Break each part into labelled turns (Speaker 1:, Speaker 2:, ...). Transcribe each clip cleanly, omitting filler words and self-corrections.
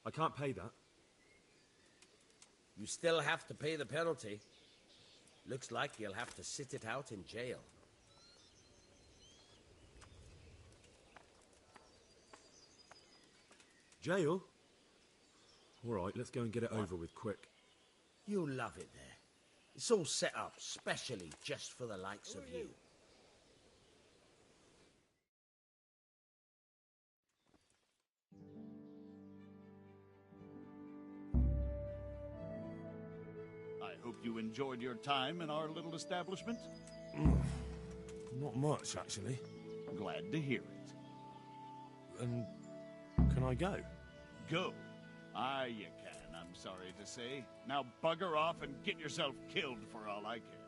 Speaker 1: I can't pay that.
Speaker 2: You still have to pay the penalty. Looks like you'll have to sit it out in jail.
Speaker 1: Jail? Alright, let's go and get it over with quick.
Speaker 2: You'll love it there. It's all set up specially just for the likes of you.
Speaker 3: I hope you enjoyed your time in our little establishment.
Speaker 1: Not much, actually.
Speaker 3: Glad to hear it.
Speaker 1: And can I go?
Speaker 3: Go. Aye, you can, I'm sorry to say. Now bugger off and get yourself killed for all I care.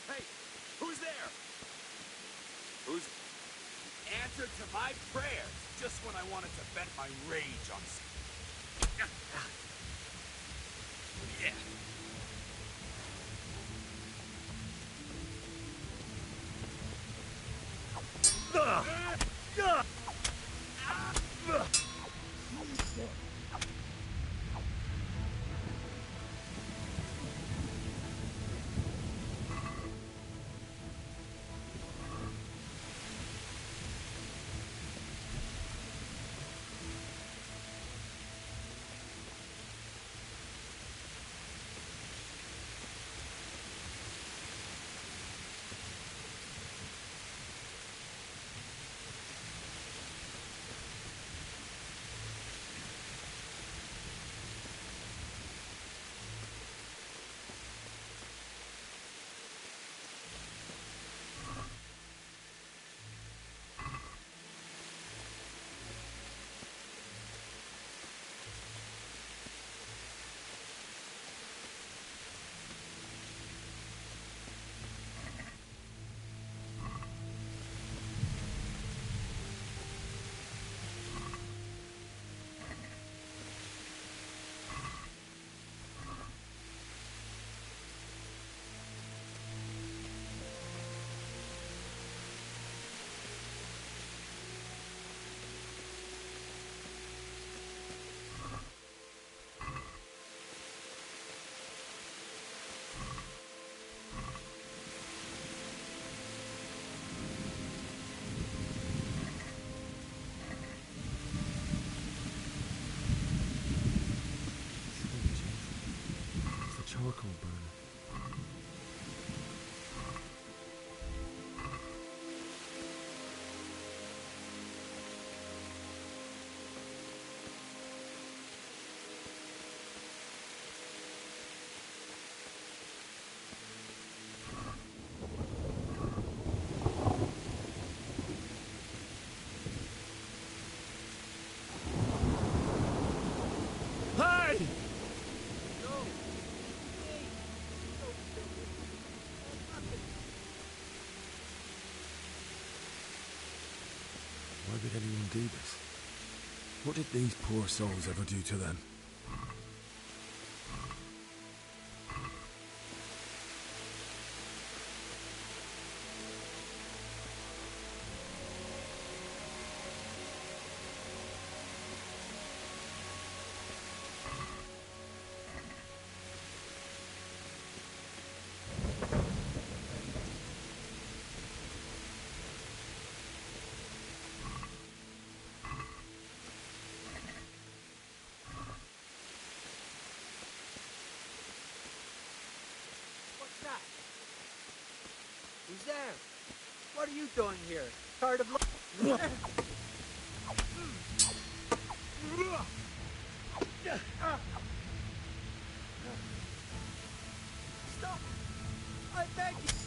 Speaker 4: Hey, who's there? Who's answered to my prayers just when I wanted to vent my rage on yeah.
Speaker 1: It's the charcoal burner. Hey! Why would anyone do this? What did these poor souls ever do to them?
Speaker 2: What's that? Who's there? What are you doing here? Tired of Stop! I beg you!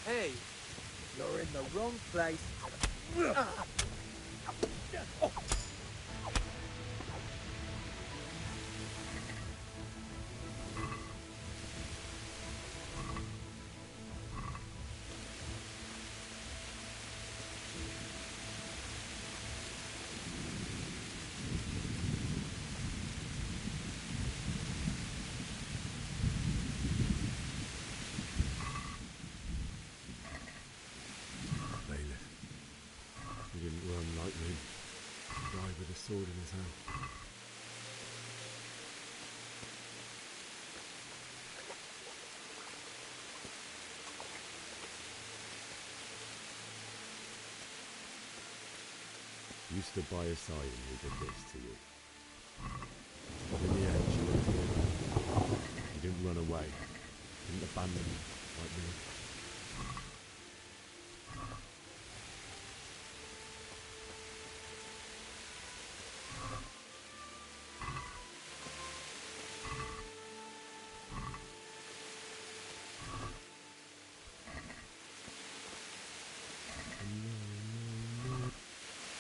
Speaker 5: Hey, you're in the wrong place.
Speaker 1: Bailiff. He didn't run like me. He died with a sword in his hand. You stood by his side and he did this to you. But in the end, you went forward. You didn't run away. You didn't abandon him like me.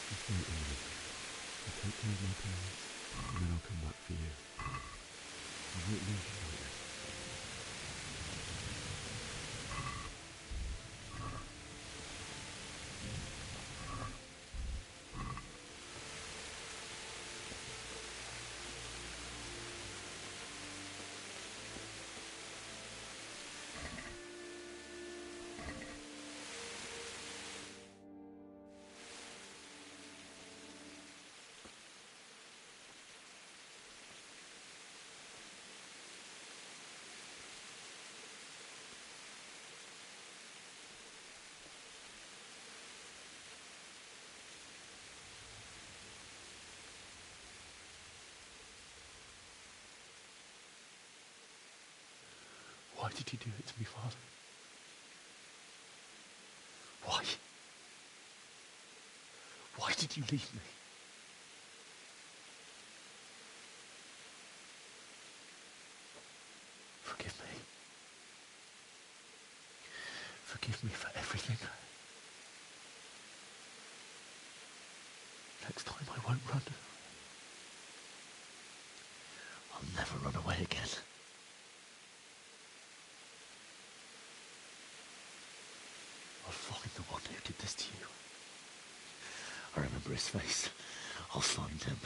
Speaker 1: Just wait a minute. I'll take care of my parents, and then I'll come back for you. I won't leave you like this. Why did you do it to me, Father? Why? Why did you leave me? Forgive me. Forgive me for everything. Next time I won't run. I'll never run away again. I'll find the one who did this to you. I remember his face. I'll find him.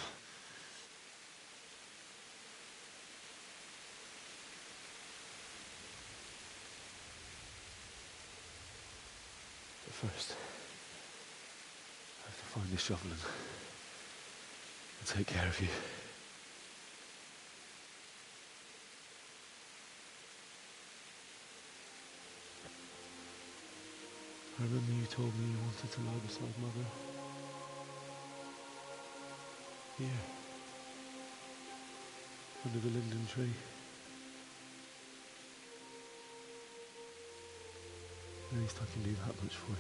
Speaker 1: But first, I have to find the shovel and take care of you. I remember you told me you wanted to lie beside Mother. Here. Under the linden tree. At least I can do that much for you.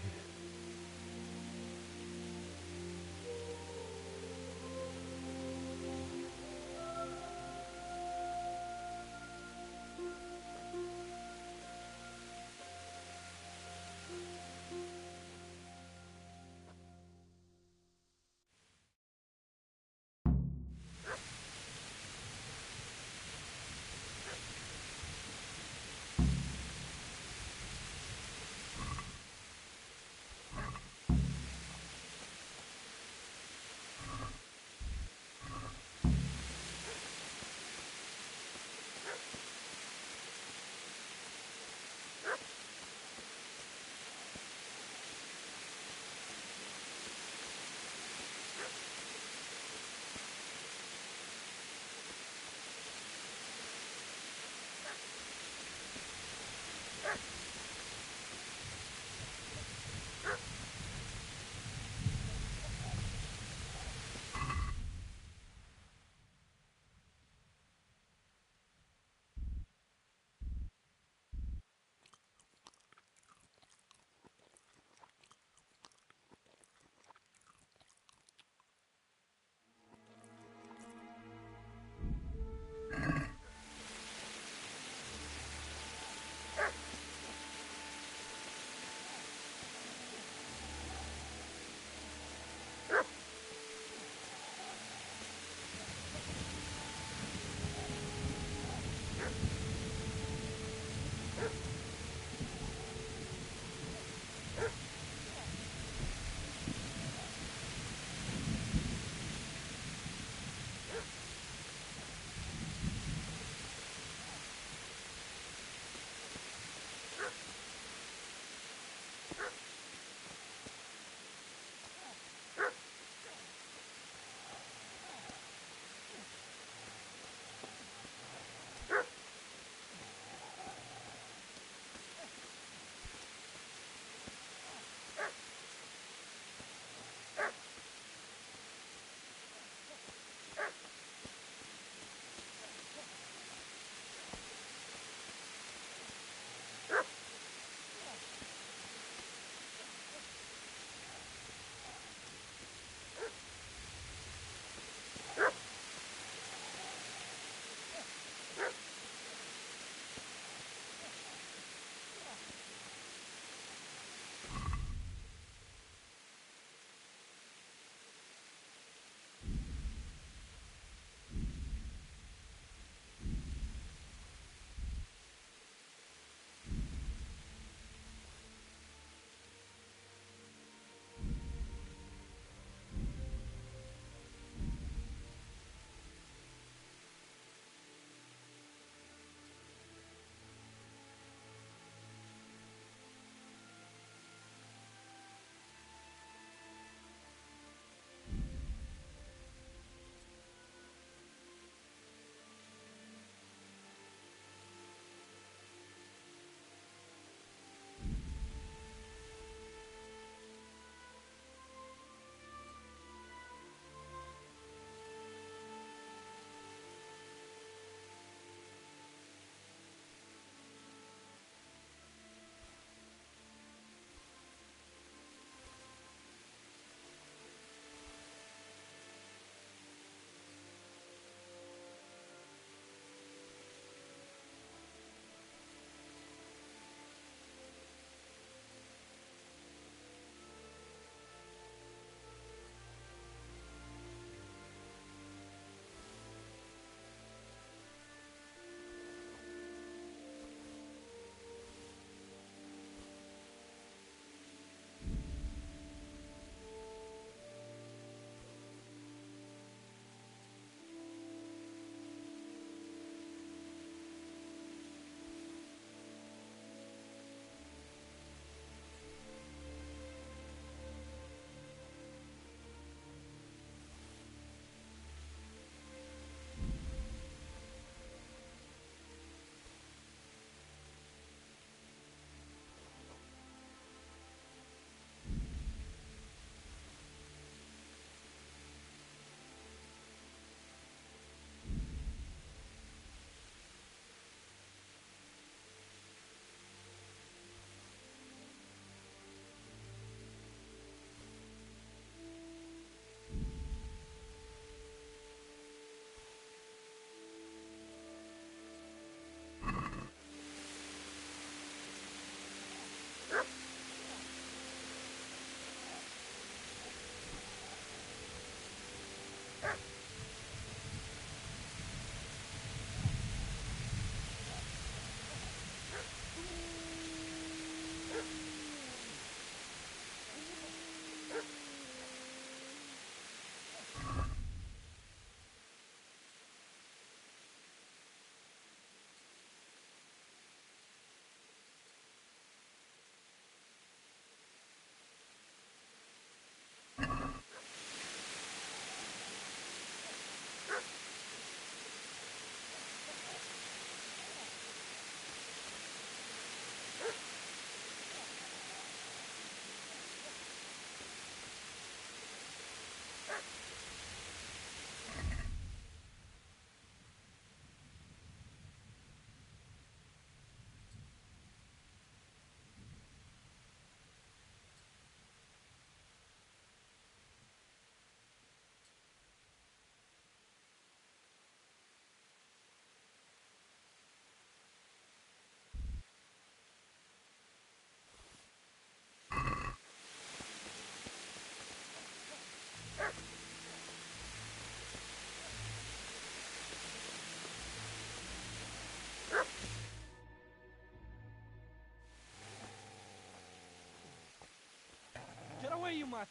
Speaker 6: you mutt!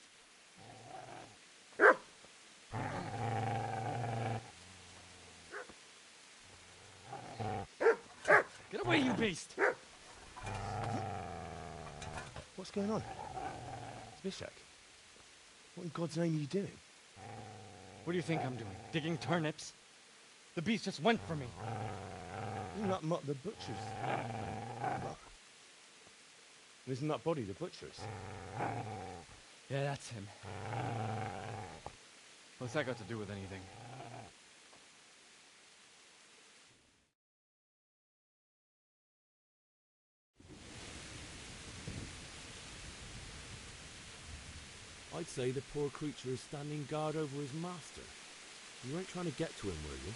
Speaker 6: Get away, you beast!
Speaker 1: What's going on? Zbyszek, what in God's name are you doing?
Speaker 6: What do you think I'm doing? Digging turnips? The beast just went for me.
Speaker 1: Isn't that Mutt the butcher's? Isn't that body the butcher's?
Speaker 6: Yeah, that's him. What's that got to do with anything?
Speaker 1: I'd say the poor creature is standing guard over his master. You weren't trying to get to him, were you?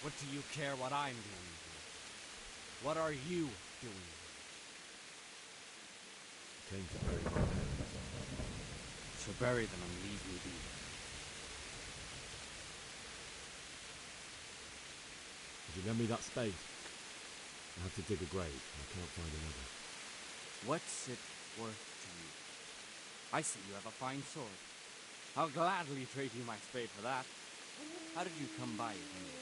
Speaker 6: What do you care what I'm doing here? What are you doing?
Speaker 1: Came to bury my parents.
Speaker 6: So bury them and leave me be.
Speaker 1: Would you lend me that spade? I have to dig a grave. I can't find another.
Speaker 6: What's it worth to you? I see you have a fine sword. I'll gladly trade you my spade for that. How did you come by it anyway?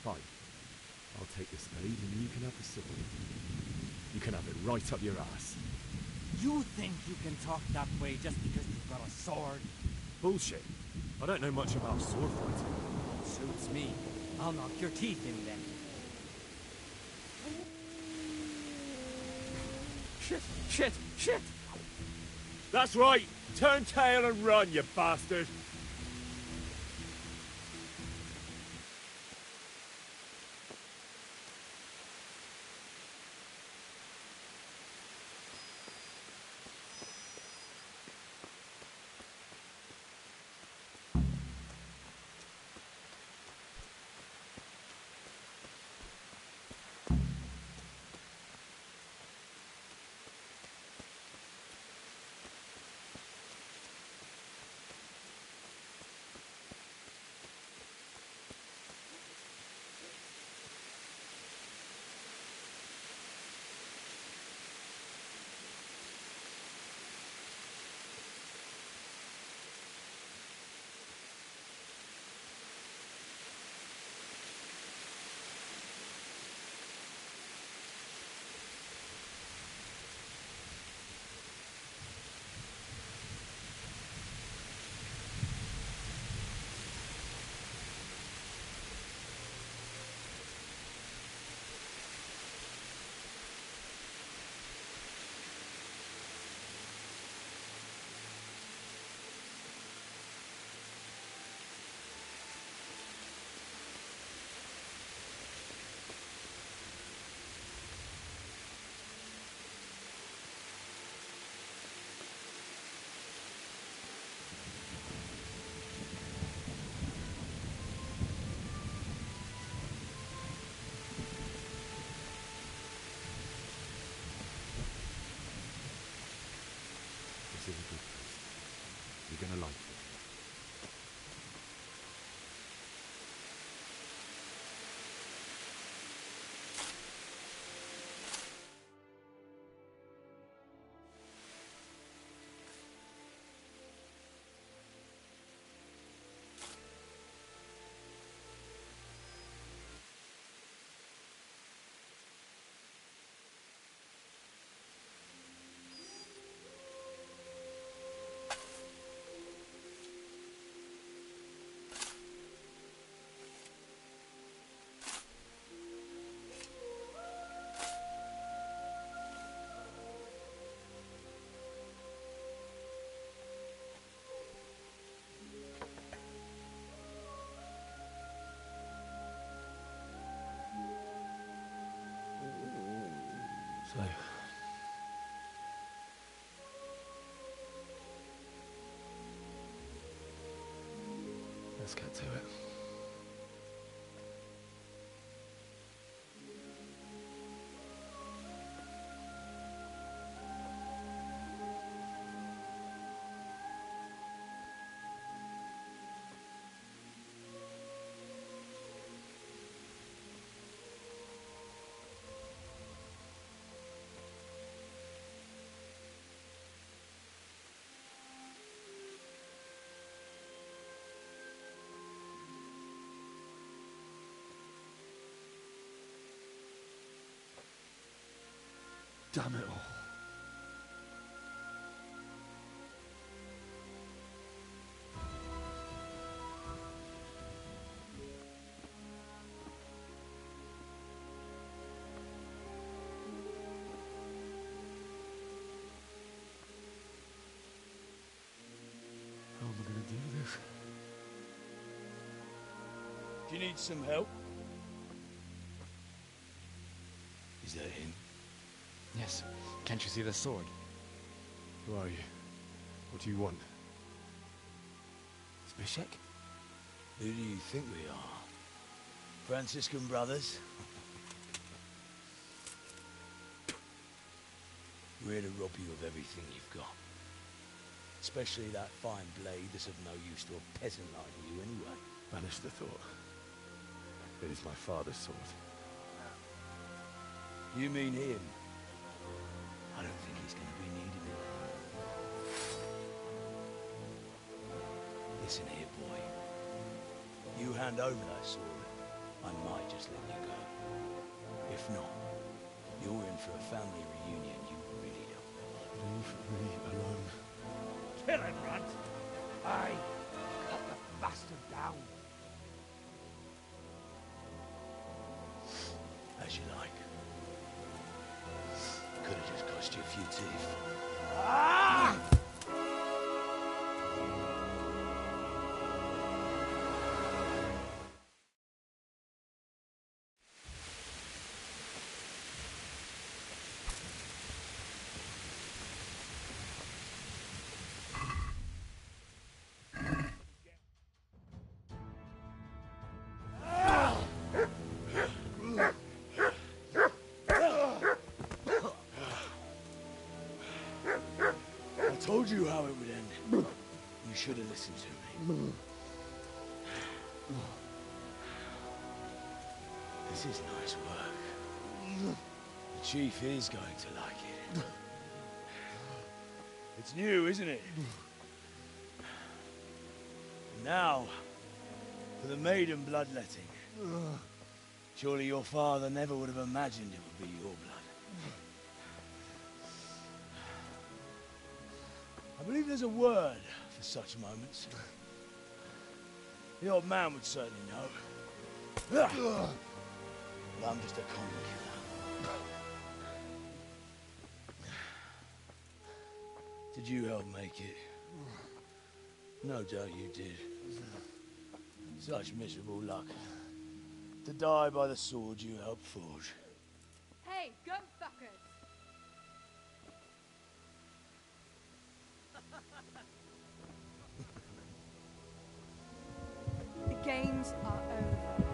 Speaker 1: Fine. I'll take the spade and you can have the sword. You can have it right up your ass.
Speaker 6: You think you can talk that way just because you've got a sword?
Speaker 1: Bullshit. I don't know much about sword fighting.
Speaker 6: Suits me. I'll knock your teeth in then. Shit!
Speaker 1: That's right! Turn tail and run, you bastard! This is a good place. You're gonna like it. So, let's get to it. Damn it all. How am I gonna do this?
Speaker 7: Do you need some help? Is that him?
Speaker 6: Yes. Can't you see the sword?
Speaker 1: Who are you? What do you want?
Speaker 6: Zbyszek?
Speaker 7: Who do you think we are? Franciscan brothers? We're here to rob you of everything you've got. Especially that fine blade that's of no use to a peasant like you anyway.
Speaker 1: Banish the thought. It is my father's sword.
Speaker 7: You mean him? I don't think he's going to be needing it. Listen here, boy. You hand over that sword, I might just let you go. If not, you're in for a family reunion you really don't want.
Speaker 1: Leave me alone.
Speaker 5: Kill him, Runt! Aye, cut the bastard down.
Speaker 7: As you like. Could have just cost you a few teeth.
Speaker 5: Ah!
Speaker 7: I told you how it would end. You should have listened to me. This is nice work. The chief is going to like it. It's new, isn't it? And now, for the maiden bloodletting. Surely your father never would have imagined it would be your blood. I believe there's a word for such moments. The old man would certainly know. But I'm just a common killer. Did you help make it? No doubt you did. Such miserable luck. To die by the sword you helped forge.
Speaker 8: Hey, gun fuckers! The games are over.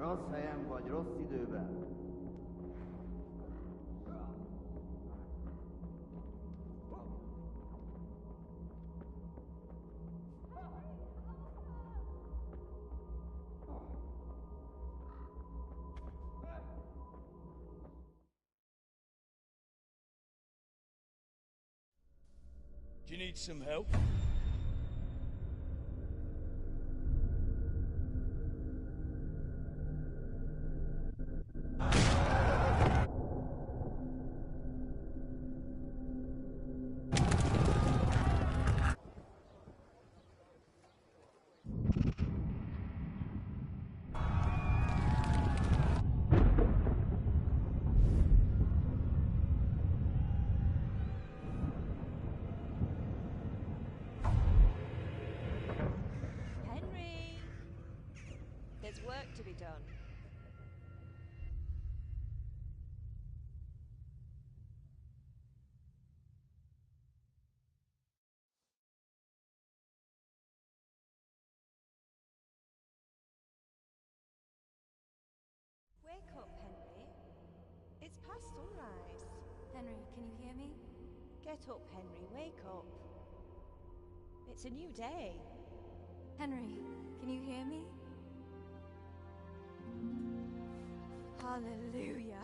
Speaker 9: Rossz helyen vagy, rossz időben.
Speaker 7: Do you need some help?
Speaker 10: Henry! There's work to be done. Wake up, Henry. It's past sunrise.
Speaker 8: Henry, can you hear me?
Speaker 10: Get up, Henry. Wake up. It's a new day.
Speaker 8: Henry, can you hear me? Hallelujah.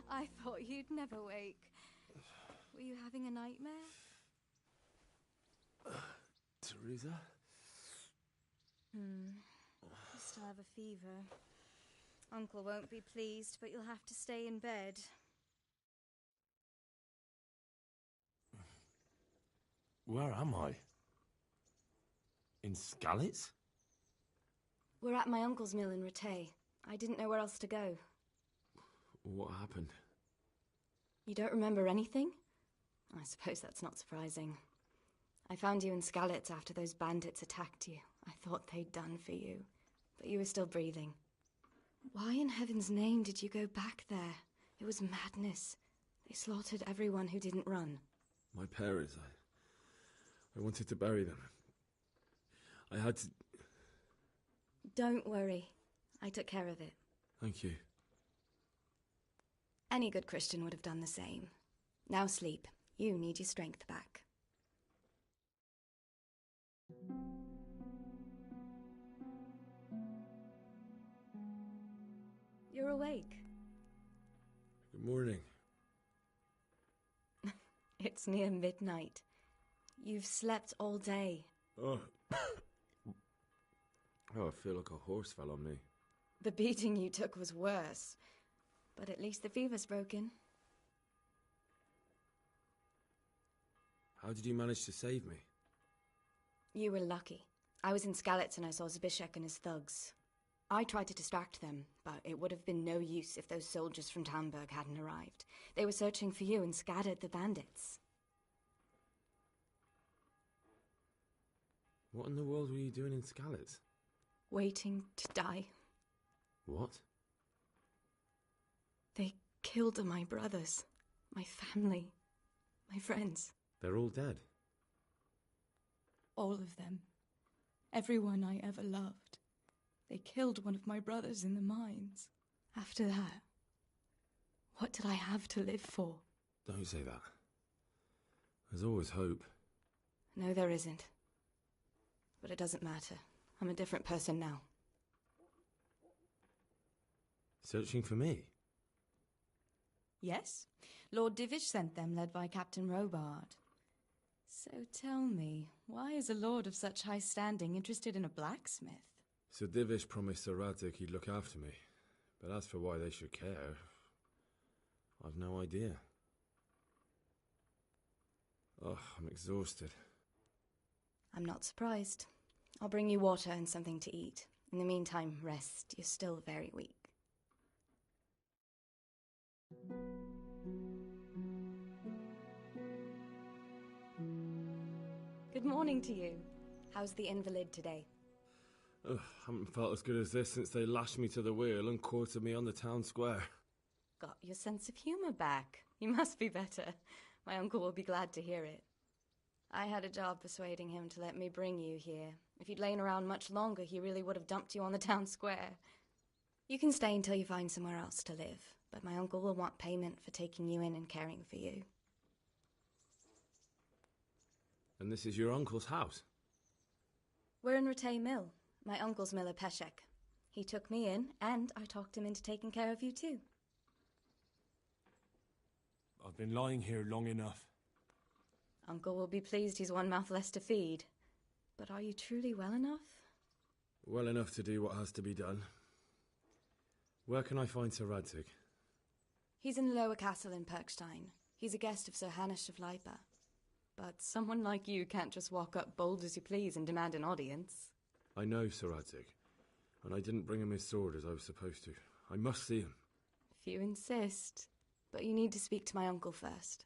Speaker 8: I thought you'd never wake. Were you having a nightmare?
Speaker 1: Teresa?
Speaker 8: You still have a fever. Uncle won't be pleased, but you'll have to stay in bed.
Speaker 1: Where am I? In Skalitz?
Speaker 8: We're at my uncle's mill in Rattay. I didn't know where else to go.
Speaker 1: What happened?
Speaker 8: You don't remember anything? I suppose that's not surprising. I found you in Skalitz after those bandits attacked you. I thought they'd done for you, but you were still breathing. Why in heaven's name did you go back there? It was madness. They slaughtered everyone who didn't run.
Speaker 1: My parents, I wanted to bury them. I had to...
Speaker 8: Don't worry. I took care of it.
Speaker 1: Thank you.
Speaker 8: Any good Christian would have done the same. Now sleep. You need your strength back. You're awake.
Speaker 1: Good morning.
Speaker 8: It's near midnight. You've slept all day.
Speaker 1: Oh. Oh, I feel like a horse fell on me.
Speaker 8: The beating you took was worse. But at least the fever's broken.
Speaker 1: How did you manage to save me?
Speaker 8: You were lucky. I was in Skalitz and I saw Zbyszek and his thugs. I tried to distract them, but it would have been no use if those soldiers from Tamburg hadn't arrived. They were searching for you and scattered the bandits.
Speaker 1: What in the world were you doing in Skalitz?
Speaker 8: Waiting to die.
Speaker 1: What?
Speaker 8: They killed my brothers, my family, my friends.
Speaker 1: They're all dead.
Speaker 8: All of them. Everyone I ever loved. They killed one of my brothers in the mines. After that, what did I have to live for?
Speaker 1: Don't say that. There's always hope.
Speaker 8: No, there isn't. But it doesn't matter. I'm a different person now.
Speaker 1: Searching for me?
Speaker 8: Yes. Lord Divish sent them, led by Captain Robard. So tell me, why is a lord of such high standing interested in a blacksmith?
Speaker 1: Sir Divish promised Sir Radzig he'd look after me. But as for why they should care, I've no idea. Oh, I'm exhausted.
Speaker 8: I'm not surprised. I'll bring you water and something to eat. In the meantime, rest. You're still very weak. Good morning to you. How's the invalid today?
Speaker 1: Ugh, haven't felt as good as this since they lashed me to the wheel and quartered me on the town square.
Speaker 8: Got your sense of humour back. You must be better. My uncle will be glad to hear it. I had a job persuading him to let me bring you here. If you'd lain around much longer, he really would have dumped you on the town square. You can stay until you find somewhere else to live, but my uncle will want payment for taking you in and caring for you.
Speaker 1: And this is your uncle's house?
Speaker 8: We're in Rattay Mill. My uncle's miller Peshek. He took me in, and I talked him into taking care of you too.
Speaker 1: I've been lying here long enough.
Speaker 8: Uncle will be pleased he's one mouth less to feed. But are you truly well enough?
Speaker 1: Well enough to do what has to be done. Where can I find Sir Radzig?
Speaker 8: He's in the lower castle in Perkstein. He's a guest of Sir Hanush of Leipa. But someone like you can't just walk up bold as you please and demand an audience.
Speaker 1: I know Sir Radzig, and I didn't bring him his sword as I was supposed to. I must see him.
Speaker 8: If you insist. But you need to speak to my uncle first.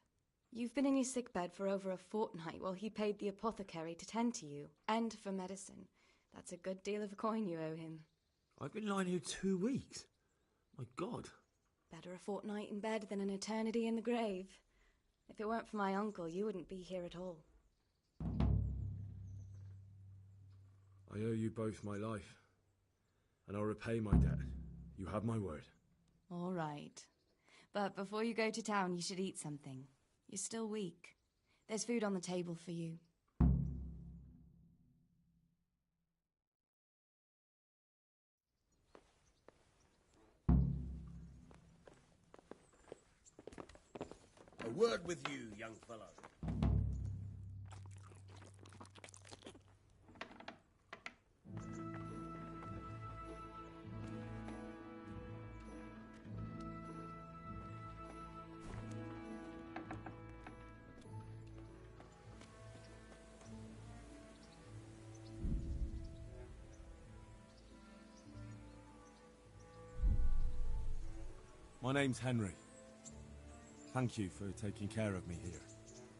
Speaker 8: You've been in your sickbed for over a fortnight while he paid the apothecary to tend to you, and for medicine. That's a good deal of coin you owe him.
Speaker 1: I've been lying here 2 weeks. My God.
Speaker 8: Better a fortnight in bed than an eternity in the grave. If it weren't for my uncle, you wouldn't be here at all.
Speaker 1: I owe you both my life, and I'll repay my debt. You have my word.
Speaker 8: All right. But before you go to town, you should eat something. You're still weak. There's food on the table for you.
Speaker 2: A word with you, young fellow.
Speaker 1: My name's Henry. Thank you for taking care of me here.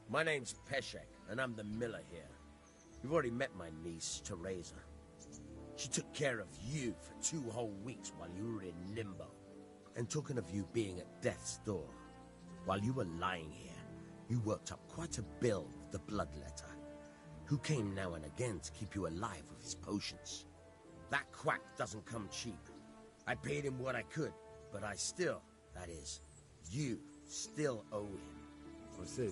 Speaker 2: My name's Peshek, and I'm the miller here. You've already met my niece, Teresa. She took care of you for 2 whole weeks while you were in limbo. And talking of you being at death's door, while you were lying here, you worked up quite a bill with the bloodletter, who came now and again to keep you alive with his potions. That quack doesn't come cheap. I paid him what I could, but I still, that is, you still owe him.
Speaker 1: I see.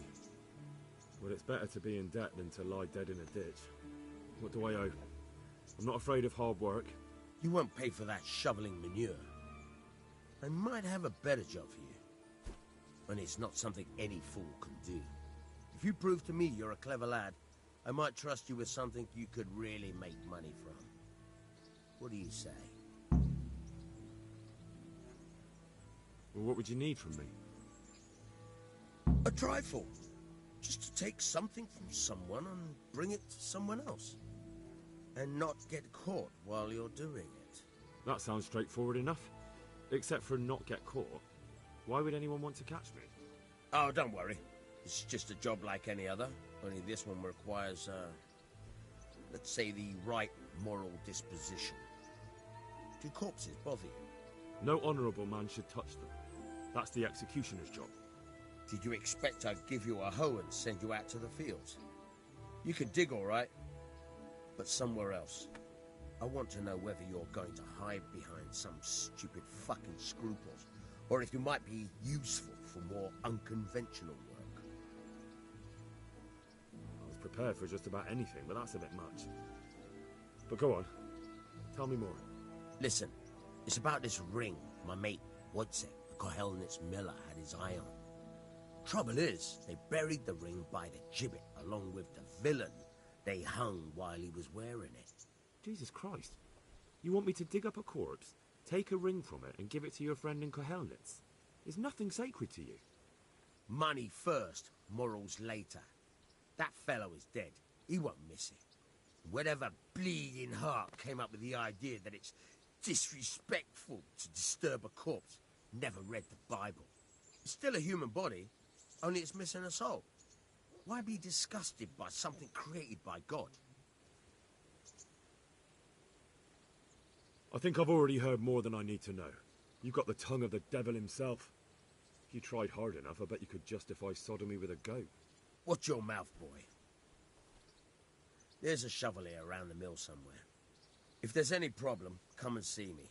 Speaker 1: Well, it's better to be in debt than to lie dead in a ditch. What do I owe? I'm not afraid of hard work.
Speaker 2: You won't pay for that shoveling manure. I might have a better job for you. And it's not something any fool can do. If you prove to me you're a clever lad, I might trust you with something you could really make money from. What do you say?
Speaker 1: Well, what would you need from me?
Speaker 2: A trifle. Just to take something from someone and bring it to someone else. And not get caught while you're doing it.
Speaker 1: That sounds straightforward enough. Except for not get caught. Why would anyone want to catch me?
Speaker 2: Oh, don't worry. It's just a job like any other. Only this one requires, let's say, the right moral disposition. Do corpses bother you?
Speaker 1: No honourable man should touch them. That's the executioner's job.
Speaker 2: Did you expect I'd give you a hoe and send you out to the fields? You can dig all right, but somewhere else. I want to know whether you're going to hide behind some stupid fucking scruples, or if you might be useful for more unconventional work.
Speaker 1: I was prepared for just about anything, but that's a bit much. But go on. Tell me more.
Speaker 2: Listen, it's about this ring my mate Wojciech, the Kohelnitz miller, had his eye on. Trouble is, they buried the ring by the gibbet along with the villain they hung while he was wearing it.
Speaker 1: Jesus Christ. You want me to dig up a corpse, take a ring from it, and give it to your friend in Kohelnitz? Is nothing sacred to you?
Speaker 2: Money first, morals later. That fellow is dead. He won't miss it. Whatever bleeding heart came up with the idea that it's disrespectful to disturb a corpse never read the Bible. It's still a human body, only it's missing a soul. Why be disgusted by something created by God?
Speaker 1: I think I've already heard more than I need to know. You've got the tongue of the devil himself. If you tried hard enough, I bet you could justify sodomy with a goat.
Speaker 2: Watch your mouth, boy. There's a shovel here around the mill somewhere. If there's any problem, come and see me.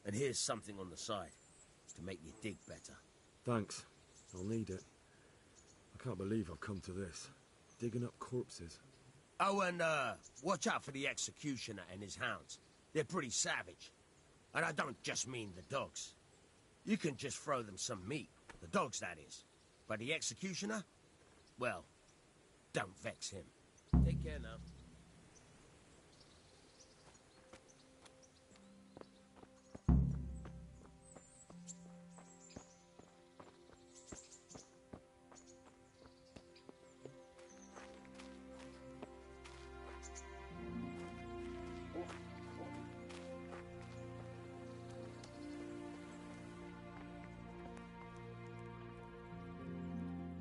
Speaker 2: And here's something on the side to make you dig better.
Speaker 1: Thanks. I'll need it. I can't believe I've come to this. Digging up corpses.
Speaker 2: Oh, and watch out for the executioner and his hounds. They're pretty savage. And I don't just mean the dogs. You can just throw them some meat. The dogs, that is. But the executioner? Well, don't vex him. Take care now.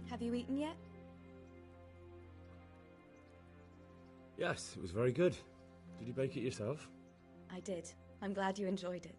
Speaker 8: Have you eaten yet?
Speaker 1: Yes, it was very good. Did you bake it yourself?
Speaker 8: I did. I'm glad you enjoyed it.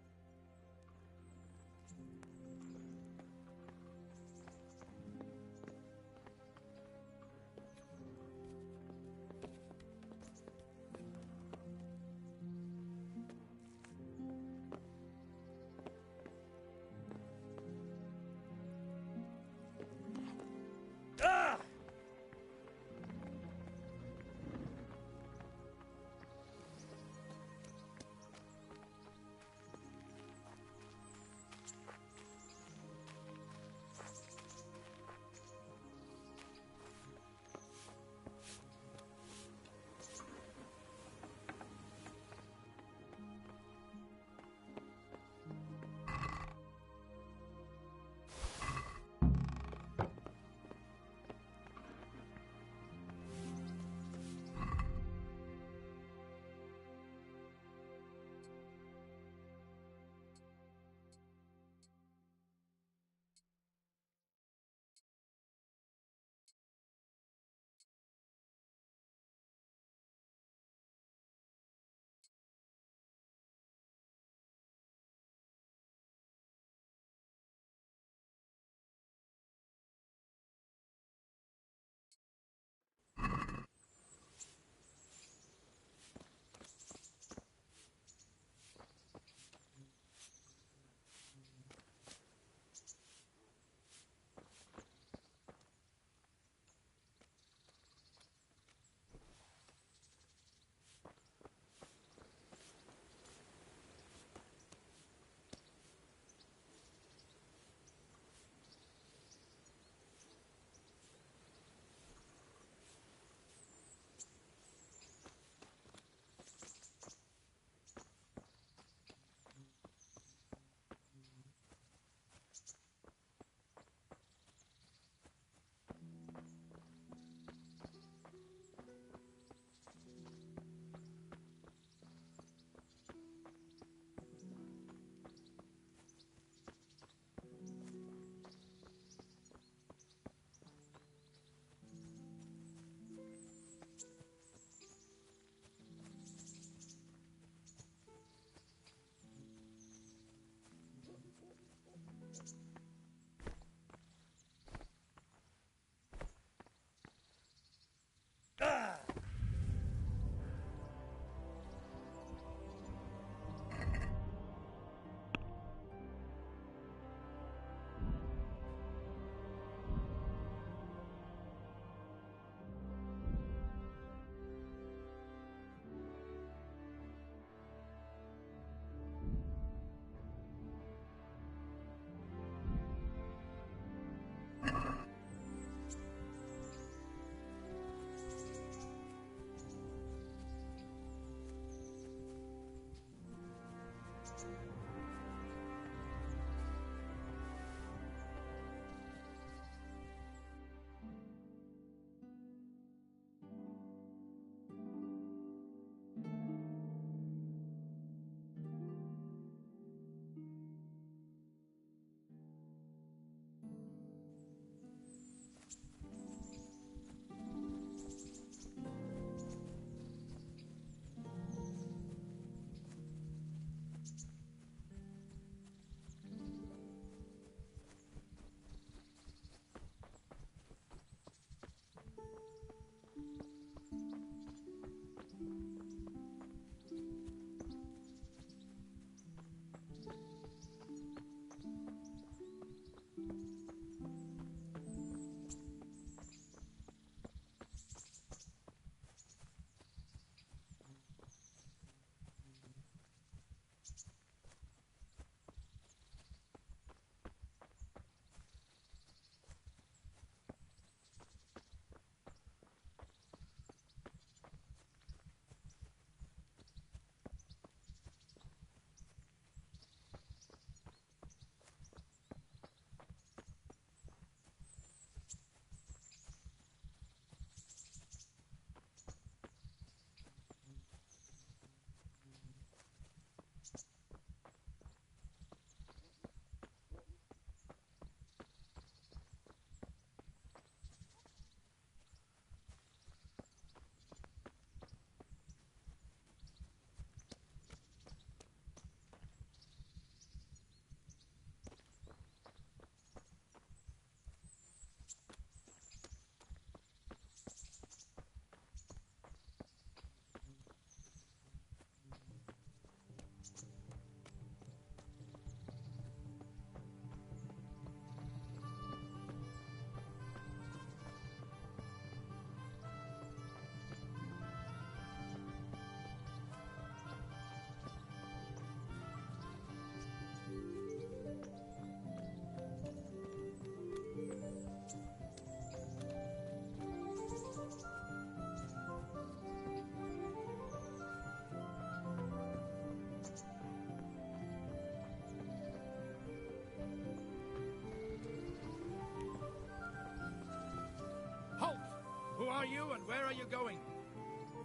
Speaker 5: are you and where are you going?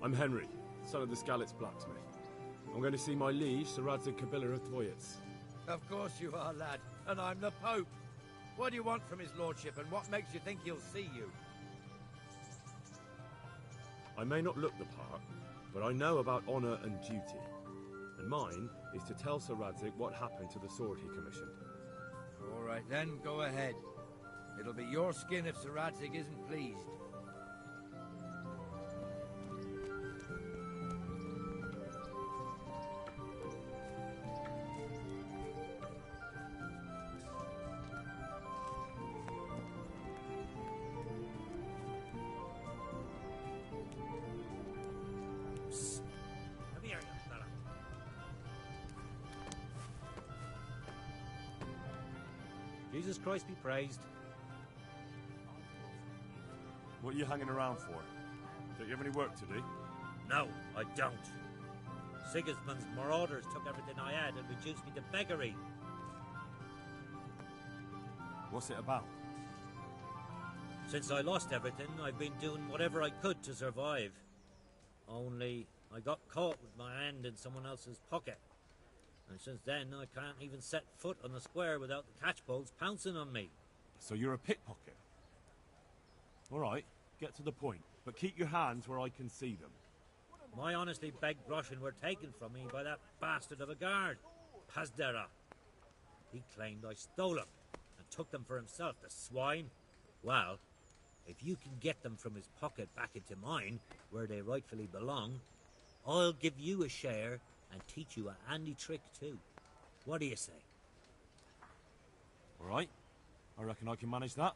Speaker 1: I'm Henry, son of the Skalitz blacksmith. I'm going to see my liege, Sir Radzig Kabila of Dvoyitz.
Speaker 5: Of course you are, lad. And I'm the Pope. What do you want from his lordship, and what makes you think he'll see you?
Speaker 1: I may not look the part, but I know about honour and duty. And mine is to tell Sir Radzig what happened to the sword he commissioned.
Speaker 5: All right then, go ahead. It'll be your skin if Sir Radzig isn't pleased. Come here, young fella.
Speaker 11: Jesus Christ be praised.
Speaker 3: What are you hanging around for? Don't you have any work to do?
Speaker 11: No, I don't. Sigismund's marauders took everything I had and reduced me to beggary.
Speaker 3: What's it about?
Speaker 11: Since I lost everything, I've been doing whatever I could to survive. Only I got caught with my hand in someone else's pocket. And since then, I can't even set foot on the square without the catchpoles pouncing on me.
Speaker 3: So you're a pickpocket? All right, get to the point, but keep your hands where I can see them.
Speaker 11: My honestly begged groschen were taken from me by that bastard of a guard, Pazdera. He claimed I stole them and took them for himself, the swine. Well, if you can get them from his pocket back into mine, where they rightfully belong, I'll give you a share and teach you a handy trick too. What do you say?
Speaker 3: All right, I reckon I can manage that.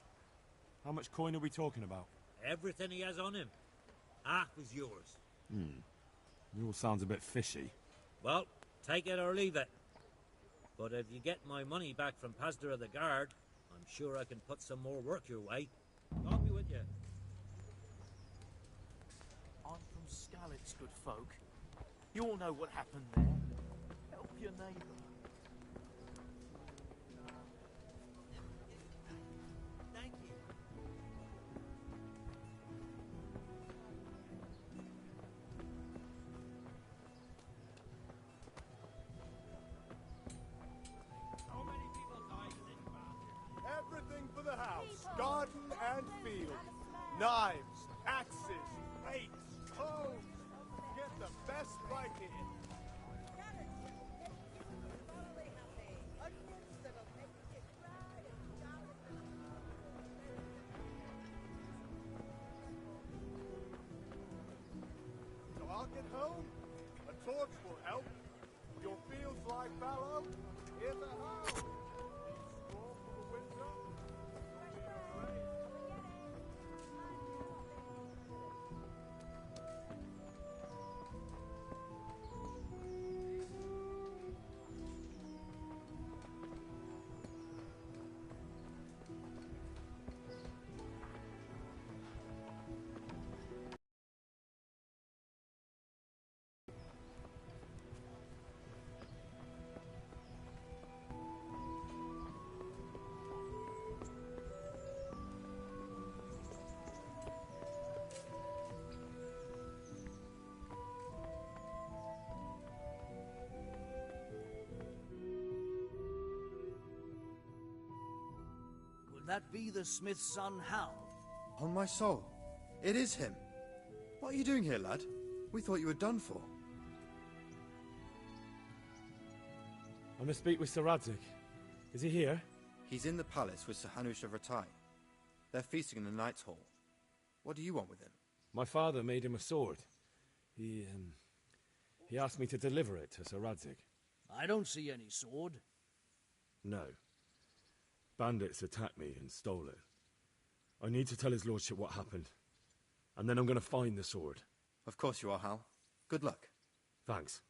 Speaker 3: How much coin are we talking about?
Speaker 11: Everything he has on him. Half is yours.
Speaker 3: It all sounds a bit fishy.
Speaker 11: Well, take it or leave it. But if you get my money back from Pazdera the guard, I'm sure I can put some more work your way. I'll be with you.
Speaker 12: I'm from Skalitz, good folk. You all know what happened there. Help your neighbour.
Speaker 11: Thank you. How many people died in this bastard?
Speaker 13: Everything for the house, garden and field. Knives, axes, rakes, hoes. Get the best right here. So I'll get home. A torch will help. Your fields like fallow. Here's a hoe. Straw for the winter.
Speaker 14: Could that be the smith's son, Hal?
Speaker 15: On my soul, it is him. What are you doing here, lad? We thought you were done for.
Speaker 1: I must speak with Sir Radzig. Is he here?
Speaker 15: He's in the palace with Sir Hanush of Ratai. They're feasting in the Knight's Hall. What do you want with him?
Speaker 1: My father made him a sword. He asked me to deliver it to Sir Radzig.
Speaker 14: I don't see any sword.
Speaker 1: No. Bandits attacked me and stole it. I need to tell his lordship what happened. And then I'm going to find the sword.
Speaker 15: Of course you are, Hal. Good luck.
Speaker 1: Thanks.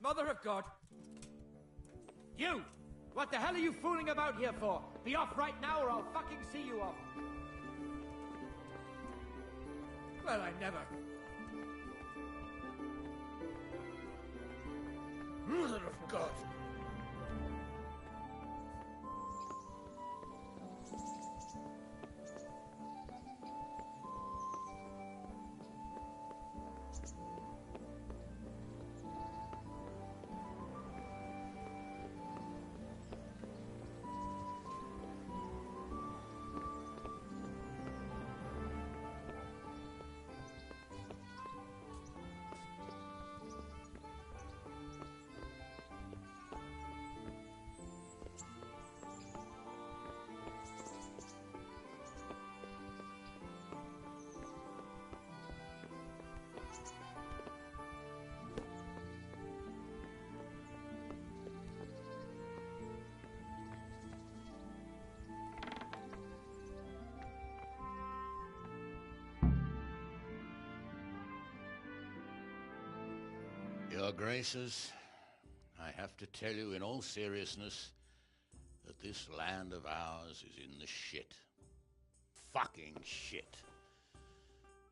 Speaker 5: Mother of God! You! What the hell are you fooling about here for? Be off right now or I'll fucking see you off! Well, I never... Mother of God!
Speaker 3: Your Graces, I have to tell you in all seriousness that this land of ours is in the shit. Fucking shit.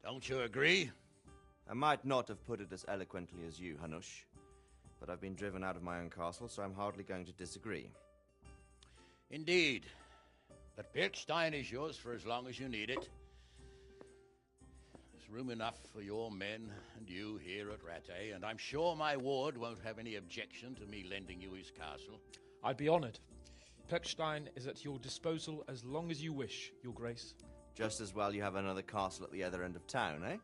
Speaker 3: Don't you agree?
Speaker 15: I might not have put it as eloquently as you, Hanush, but I've been driven out of my own castle, so I'm hardly going to disagree.
Speaker 3: Indeed. But Birkstein is yours for as long as you need it. There's room enough for your men and you here at Rattay, and I'm sure my ward won't have any objection to me lending you his castle.
Speaker 16: I'd be honoured. Perkstein is at your disposal as long as you wish, Your Grace.
Speaker 15: Just as well you have another castle at the other end of town, eh?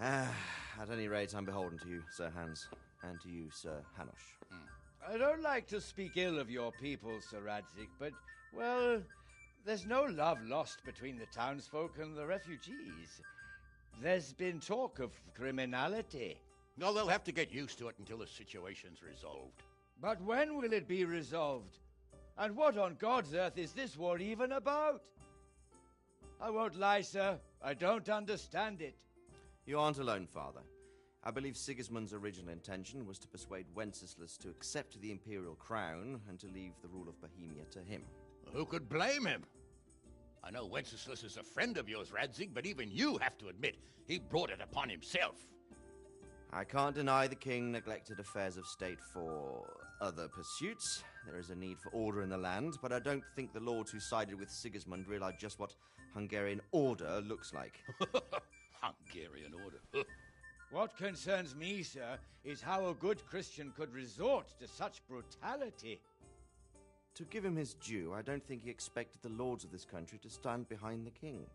Speaker 15: At any rate, I'm beholden to you, Sir Hans, and to you, Sir Hanush.
Speaker 5: I don't like to speak ill of your people, Sir Radzig, but, well, there's no love lost between the townsfolk and the refugees. There's been talk of criminality.
Speaker 3: No, they'll have to get used to it until the situation's resolved.
Speaker 5: But when will it be resolved? And what on God's earth is this war even about? I won't lie, sir. I don't understand it.
Speaker 15: You aren't alone, Father. I believe Sigismund's original intention was to persuade Wenceslas to accept the imperial crown and to leave the rule of Bohemia to him.
Speaker 3: Who could blame him? I know Wenceslas is a friend of yours, Radzig, but even you have to admit he brought it upon himself.
Speaker 15: I can't deny the king neglected affairs of state for other pursuits. There is a need for order in the land, but I don't think the lords who sided with Sigismund realized just what Hungarian order looks like.
Speaker 3: Hungarian order?
Speaker 5: What concerns me, sir, is how a good Christian could resort to such brutality.
Speaker 15: To give him his due, I don't think he expected the lords of this country to stand behind the king.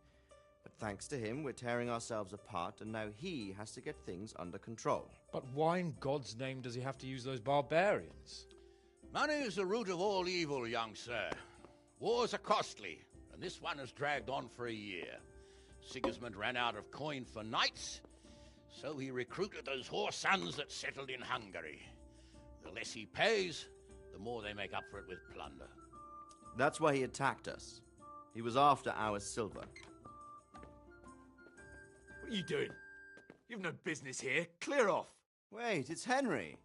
Speaker 15: But thanks to him, we're tearing ourselves apart, and now he has to get things under control.
Speaker 16: But why in God's name does he have to use those barbarians?
Speaker 3: Money is the root of all evil, young sir. Wars are costly, and this one has dragged on for a year. Sigismund ran out of coin for knights, so he recruited those whore sons that settled in Hungary. The less he pays, the more they make up for it with plunder.
Speaker 15: That's why he attacked us. He was after our silver.
Speaker 4: What are you doing? You've no business here. Clear off.
Speaker 15: Wait, it's Henry.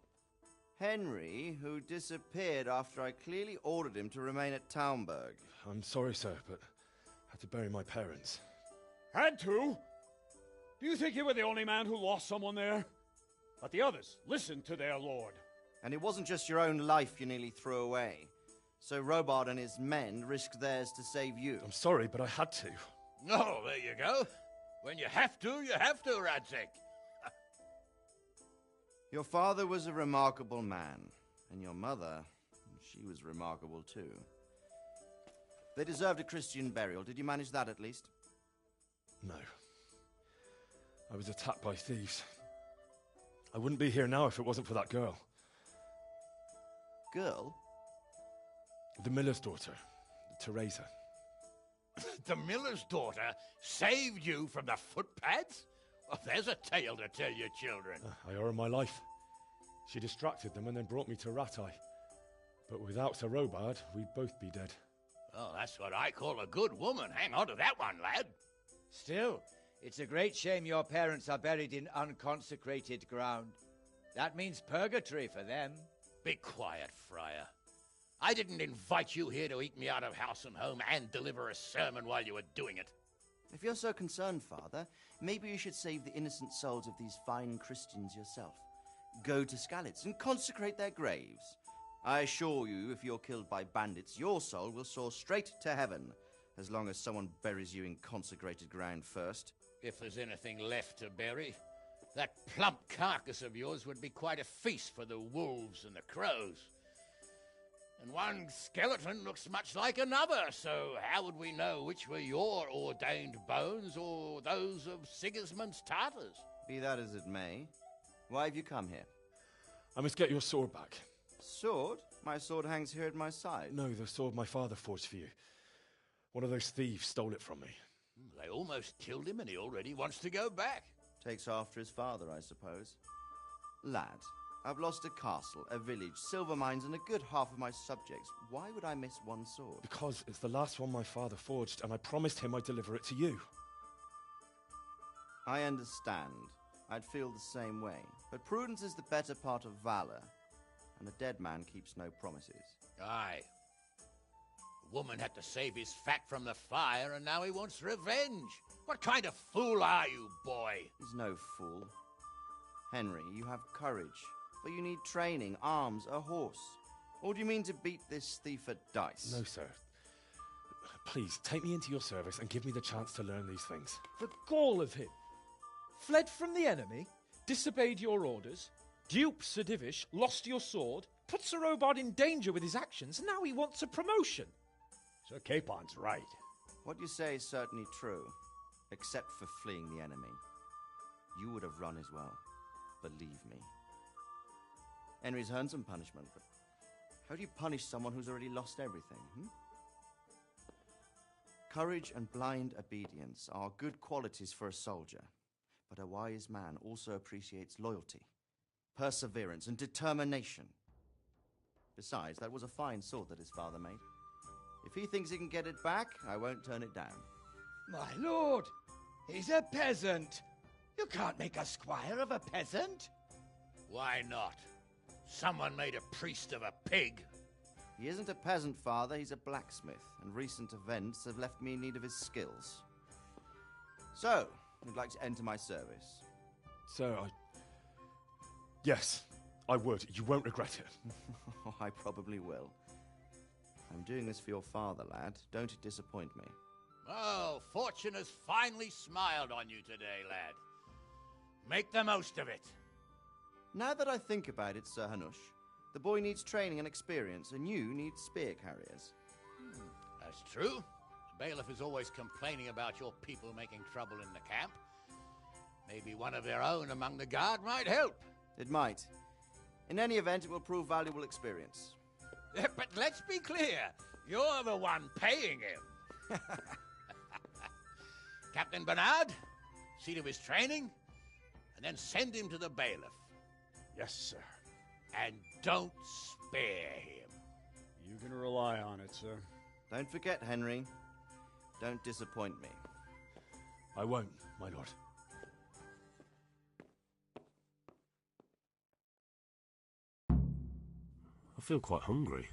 Speaker 15: Henry, who disappeared after I clearly ordered him to remain at Taunberg.
Speaker 17: I'm sorry, sir, but I had to bury my parents.
Speaker 18: Had to? Do you think you were the only man who lost someone there? But the others listened to their lord.
Speaker 15: And it wasn't just your own life you nearly threw away. So Robard and his men risked theirs to save you.
Speaker 17: I'm sorry, but I had to.
Speaker 3: Oh, there you go. When you have to, Radzig.
Speaker 15: Your father was a remarkable man, and your mother, she was remarkable too. They deserved a Christian burial. Did you manage that at least?
Speaker 17: No. I was attacked by thieves. I wouldn't be here now if it wasn't for that girl.
Speaker 15: Girl?
Speaker 17: The miller's daughter, Teresa.
Speaker 3: The miller's daughter saved you from the footpads? Well, there's a tale to tell your children.
Speaker 17: I owe her my life. She distracted them and then brought me to Rattay. But without Sir Robard, we'd both be dead.
Speaker 3: Oh, that's what I call a good woman. Hang on to that one, lad.
Speaker 5: Still, it's a great shame your parents are buried in unconsecrated ground. That means purgatory for them.
Speaker 3: Be quiet, friar. I didn't invite you here to eat me out of house and home and deliver a sermon while you were doing it.
Speaker 15: If you're so concerned, Father, maybe you should save the innocent souls of these fine Christians yourself. Go to Skalitz and consecrate their graves. I assure you, if you're killed by bandits, your soul will soar straight to heaven, as long as someone buries you in consecrated ground first.
Speaker 3: If there's anything left to bury, that plump carcass of yours would be quite a feast for the wolves and the crows. And one skeleton looks much like another, so how would we know which were your ordained bones or those of Sigismund's Tartars?
Speaker 15: Be that as it may, why have you come here?
Speaker 17: I must get your sword back.
Speaker 15: Sword? My sword hangs here at my side.
Speaker 17: No, the sword my father forged for you. One of those thieves stole it from me.
Speaker 3: They almost killed him and he already wants to go back.
Speaker 15: Takes after his father, I suppose. Lad, I've lost a castle, a village, silver mines, and a good half of my subjects. Why would I miss one sword?
Speaker 17: Because it's the last one my father forged, and I promised him I'd deliver it to you.
Speaker 15: I understand. I'd feel the same way. But prudence is the better part of valor, and a dead man keeps no promises.
Speaker 3: Aye. The woman had to save his fat from the fire, and now he wants revenge. What kind of fool are you, boy?
Speaker 15: He's no fool. Henry, you have courage, but you need training, arms, a horse. Or do you mean to beat this thief at dice?
Speaker 17: No, sir. Please, take me into your service and give me the chance to learn these things.
Speaker 16: The gall of him. Fled from the enemy, disobeyed your orders, duped Sir Divish, lost your sword, put Sir Robard in danger with his actions, and now he wants a promotion.
Speaker 18: Sir Capon's right.
Speaker 15: What you say is certainly true, except for fleeing the enemy. You would have run as well, believe me. Henry's earned some punishment, but how do you punish someone who's already lost everything, Courage and blind obedience are good qualities for a soldier, but a wise man also appreciates loyalty, perseverance, and determination. Besides, that was a fine sword that his father made. If he thinks he can get it back, I won't turn it down.
Speaker 5: My lord, he's a peasant. You can't make a squire of a peasant.
Speaker 3: Why not? Someone made a priest of a pig.
Speaker 15: He isn't a peasant, Father. He's a blacksmith, and recent events have left me in need of his skills. So, you'd like to enter my service?
Speaker 17: Sir, Yes, I would. You won't regret it.
Speaker 15: I probably will. I'm doing this for your father, lad. Don't disappoint me.
Speaker 3: Oh, fortune has finally smiled on you today, lad. Make the most of it.
Speaker 15: Now that I think about it, Sir Hanush, the boy needs training and experience, and you need spear carriers.
Speaker 3: That's true. The bailiff is always complaining about your people making trouble in the camp. Maybe one of their own among the guard might help.
Speaker 15: It might. In any event, it will prove valuable experience.
Speaker 3: But let's be clear. You're the one paying him. Captain Bernard, see to his training, and then send him to the bailiff.
Speaker 18: Yes, sir.
Speaker 3: And don't spare him.
Speaker 18: You can rely on it, sir.
Speaker 15: Don't forget, Henry. Don't disappoint me.
Speaker 17: I won't, my lord.
Speaker 1: I feel quite hungry.